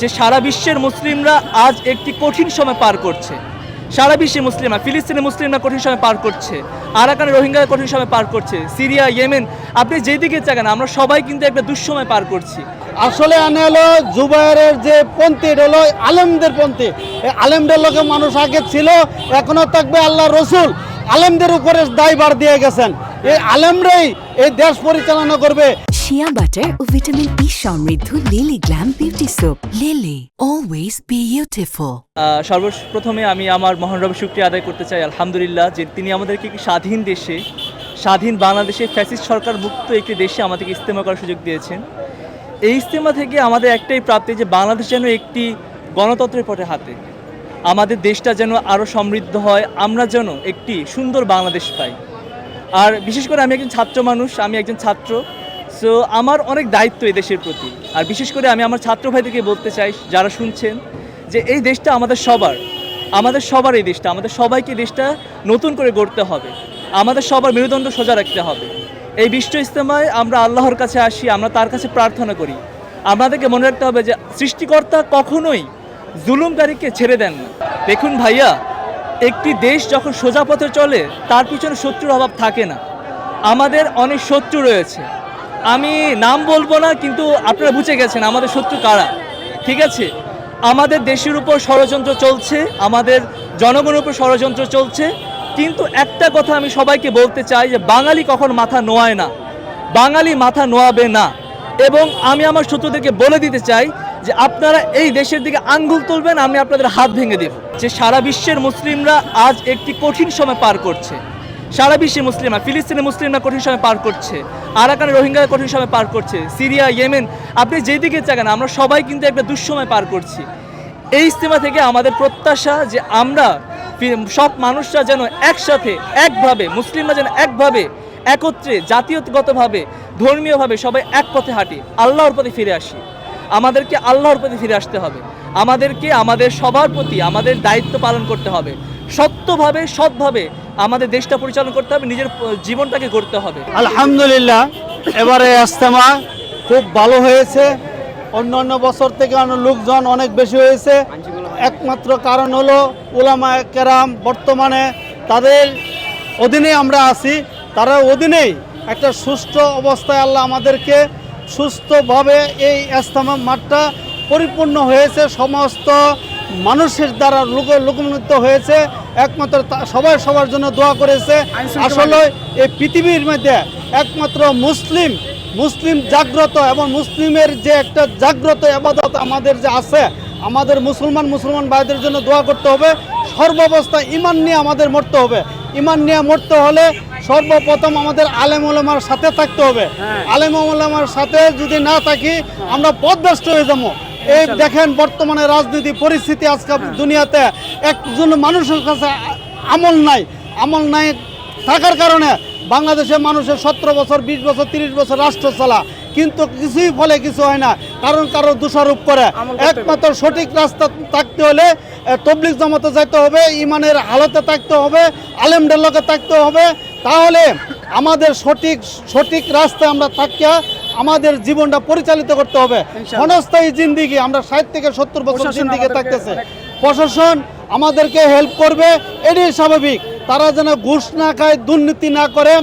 যে সারা বিশ্বের মুসলিমরা আজ একটি কঠিন সময় পার করছে। সারা বিশ্বের মুসলিমরা, ফিলিস্তিনের মুসলিমরা কঠিন সময় পার করছে, আরাকানের রোহিঙ্গা কঠিন সময় পার করছে, সিরিয়া, ইয়েমেন, আপনি যেদিকে চান আমরা সবাই কিন্তু একটা দুঃসময় পার করছি। আসলে আনে হলো জুবাইরের যে পন্থী, এটা হলো আলেমদের পন্থী। এই আলেমদের লোকে মানুষ আগে ছিল, এখনো থাকবে। আল্লাহ রসুল আলেমদের উপরে দায়ভার দিয়ে গেছেন। এই আলেমরাই এই দেশ পরিচালনা করবে। শিয়া বাটার ও ভিটামিন ই সমৃদ্ধ lily glam beauty soap. Lily, always beautiful. সর্বপ্রথমে আমি আমার মহান রবের শুকরিয়া আদায় করতে চাই, আলহামদুলিল্লাহ, যে তিনি আমাদেরকে একটি স্বাধীন দেশে, স্বাধীন বাংলাদেশে, ফ্যাসিস্ট সরকার মুক্ত একটি দেশে আমাদেরকে ইজতেমা করার সুযোগ দিয়েছেন। এই ইজতেমা থেকে আমাদের একটাই প্রাপ্তি, যে বাংলাদেশ যেন একটি গণতন্ত্রের পথে হাঁটে, আমাদের দেশটা যেন আরও সমৃদ্ধ হয়, আমরা যেন একটি সুন্দর বাংলাদেশ পাই। আর বিশেষ করে আমি একজন ছাত্র মানুষ, আমি একজন ছাত্র, সো আমার অনেক দায়িত্ব এই দেশের প্রতি। আর বিশেষ করে আমি আমার ছাত্র ভাইদেরকে বলতে চাই, যারা শুনছেন, যে এই দেশটা আমাদের সবার এই দেশটা, আমাদের সবাইকে দেশটা নতুন করে গড়তে হবে, আমাদের সবার মেরুদণ্ড সোজা রাখতে হবে। এই বিশ্ব ইজতেমায় আমরা আল্লাহর কাছে আসি, আমরা তার কাছে প্রার্থনা করি। আমাদেরকে মনে রাখতে হবে যে সৃষ্টিকর্তা কখনোই জুলুমকারীকে ছেড়ে দেন না। দেখুন ভাইয়া, একটি দেশ যখন সোজা পথে চলে তার পিছনে শত্রুর অভাব থাকে না। আমাদের অনেক শত্রু রয়েছে, আমি নাম বলবো না, কিন্তু আপনারা বুঝে গেছেন আমাদের শত্রু কারা। ঠিক আছে, আমাদের দেশের উপর ষড়যন্ত্র চলছে, আমাদের জনগণের উপর ষড়যন্ত্র চলছে, কিন্তু একটা কথা আমি সবাইকে বলতে চাই, যে বাঙালি কখন মাথা নোয়ায় না, বাঙালি মাথা নোয়াবে না। এবং আমি আমার শত্রুদেরকে বলে দিতে চাই যে আপনারা এই দেশের দিকে আঙ্গুল তুলবেন, আমি আপনাদের হাত ভেঙে দেব। যে সারা বিশ্বের মুসলিমরা আজ একটি কঠিন সময় পার করছে, সারা বিশ্বের মুসলিমরা, ফিলিস্তিনের মুসলিমরা কঠিন সময় পার করছে, আরাকানের রোহিঙ্গা কঠিন সময় পার করছে, সিরিয়া, ইয়েমেন, আপনি যেদিকে চান আমরা সবাই কিন্তু একটা দুঃসময় পার করছি। এই ইজতেমা থেকে আমাদের প্রত্যাশা যে আমরা সব মানুষরা যেন একসাথে, একভাবে, মুসলিমরা যেন একভাবে, একত্রে, জাতীয়গতভাবে, ধর্মীয়ভাবে সবাই এক পথে হাঁটি, আল্লাহর প্রতি ফিরে আসি। আমাদেরকে আল্লাহর প্রতি ফিরে আসতে হবে, আমাদেরকে আমাদের সবার প্রতি আমাদের দায়িত্ব পালন করতে হবে, সত্যভাবে, সৎভাবে আমাদের দেশটা পরিচালনা করতে হবে, নিজের জীবনটাকে গড়তে হবে। আলহামদুলিল্লাহ, এবারে ইজতেমা খুব ভালো হয়েছে। অন্যান্য বছর থেকে লোকজন অনেক বেশি হয়েছে। একমাত্র কারণ হলো উলামায়ে কেরাম বর্তমানে তাদের অধীনে আমরা আছি, তারা অধীনেই একটা সুষ্ঠু অবস্থায় আল্লাহ আমাদেরকে সুস্থভাবে এই ইজতেমা মাঠটা পরিপূর্ণ হয়েছে, সমস্ত মানুষের দ্বারা লোকান্বিত হয়েছে। একমাত্র সবাই সবার জন্য দোয়া করেছে। আসলে এই পৃথিবীর মধ্যে একমাত্র মুসলিম জাগ্রত, এবং মুসলিমের যে একটা জাগ্রত ইবাদত আমাদের যে আছে, আমাদের মুসলমান ভাইদের জন্য দোয়া করতে হবে। সর্বাবস্থায় ঈমান নিয়ে আমাদের মরতে হবে। ঈমান নিয়ে মরতে হলে সর্বপ্রথম আমাদের আলেম ওলামার সাথে থাকতে হবে। আলেম ওলামার সাথে যদি না থাকি আমরা পথভ্রষ্ট হয়ে যাবো। এই দেখেন বর্তমানে রাজনীতি পরিস্থিতি, আজকে দুনিয়াতে একজন মানুষের কাছে আমল নাই থাকার কারণে বাংলাদেশের মানুষের 17 বছর, 20 বছর, 30 বছর রাষ্ট্র চলা, কিন্তু কিছুই ফলে কিছু হয় না, কারণ কারো দোষারোপ করে। একমাত্র সঠিক রাস্তা থাকতে হলে তবলিগ জামাতে যাইতে হবে, ইমানের হালতে থাকতে হবে, আলেমদের লোকে থাকতে হবে, তাহলে আমাদের সঠিক রাস্তায় আমরা থাকিয়া আমাদের জীবনটা পরিচালিত করতে হবে। ক্ষণস্থায়ী জিন্দিগি, আমরা 60 থেকে 70 বছর জিন্দিগি থাকতেছে। প্রশাসন আমাদেরকে হেল্প করবে, এটাই স্বাভাবিক। তারা যেন ঘুষ না খায়, দুর্নীতি না করে,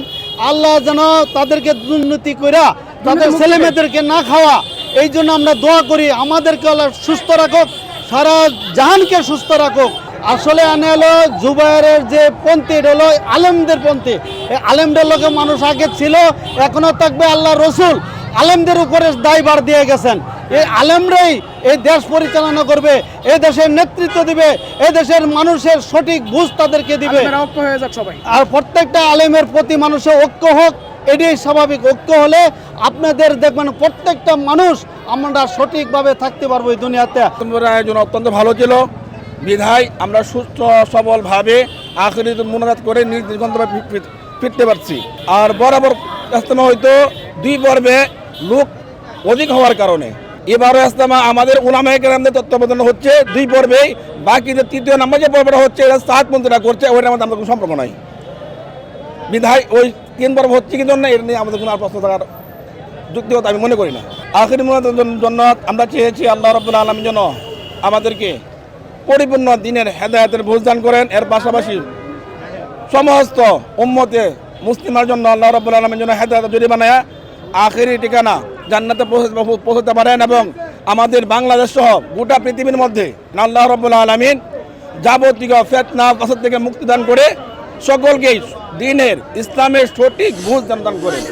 আল্লাহ যেন তাদেরকে দুর্নীতি করে তাদের ছেলেমেয়েদেরকে না খাওয়া, এই জন্য আমরা দোয়া করি। আমাদেরকে আল্লাহ সুস্থ রাখুক, সারা জাহানকে সুস্থ রাখুক। আসলে আনে হলো জুবাইরের যে পন্থী, এটা হলো আলেমদের পন্থী। এই আলেমদের লোকে মানুষ আগে ছিল, এখনো থাকবে। আল্লাহ রসুল আলেমদের উপরে দায়ভার দিয়ে গেছেন। এই আলেমরাই এই দেশ পরিচালনা করবে, এই দেশের নেতৃত্ব দিবে, এই দেশের মানুষের সঠিক বুঝ তাদেরকে দিবে। আর প্রত্যেকটা আলেমের প্রতি মানুষের ঐক্য হোক, এটাই স্বাভাবিক। ঐক্য হলে আপনাদের দেখবেন প্রত্যেকটা মানুষ আমরা সঠিকভাবে থাকতে পারবো এই দুনিয়াতে। আয়োজন অত্যন্ত ভালো ছিল, বিধায় আমরা সুস্থ সবলভাবে আখিরি মুনাজাত করে নিজ গন্তব্যে ফিরতে পারছি। আর বরাবর ইজতেমা হয়তো 2 পর্বে লোক অধিক হওয়ার কারণে এবারও ইজতেমা আমাদের উলামায়ে কেরামদের তত্ত্বাবধানে হচ্ছে 2 পর্বেই। বাকি যে 3য় নাম্বার যে পর্বটা হচ্ছে, এটা সাহায্যমন্ত্রীরা করছে, ওইটার মধ্যে আমাদের কোনো সম্পর্ক নাই। বিধায় ওই 3 পর্ব হচ্ছে কি জন্য, এটা নিয়ে আমাদের কোনো আর প্রশ্ন থাকার যুক্তিগত আমি মনে করি না। আখিরি মোনাজাতের জন্য আমরা চেয়েছি আল্লাহ রাব্বুল আলামিন যেন আমাদেরকে পরিপূর্ণ দিনের হেদায়েতের বুঝ দান করেন। এর পাশাপাশি সমস্ত উম্মতে মুসলিমের জন্য আল্লাহ রাব্বুল আলামিন যেন হেদায়েতের জড়ি বানায়া আখিরি ঠিকানা জান্নাতে পৌঁছতে পারেন এবং আমাদের বাংলাদেশ সহ গোটা পৃথিবীর মধ্যে আল্লাহ রাব্বুল আলামিন যাবতীয় ফিতনা ফাসাদ থেকে মুক্তি দান করে সকলকেই দ্বীনের ইসলামের সঠিক বুঝ দান করেন।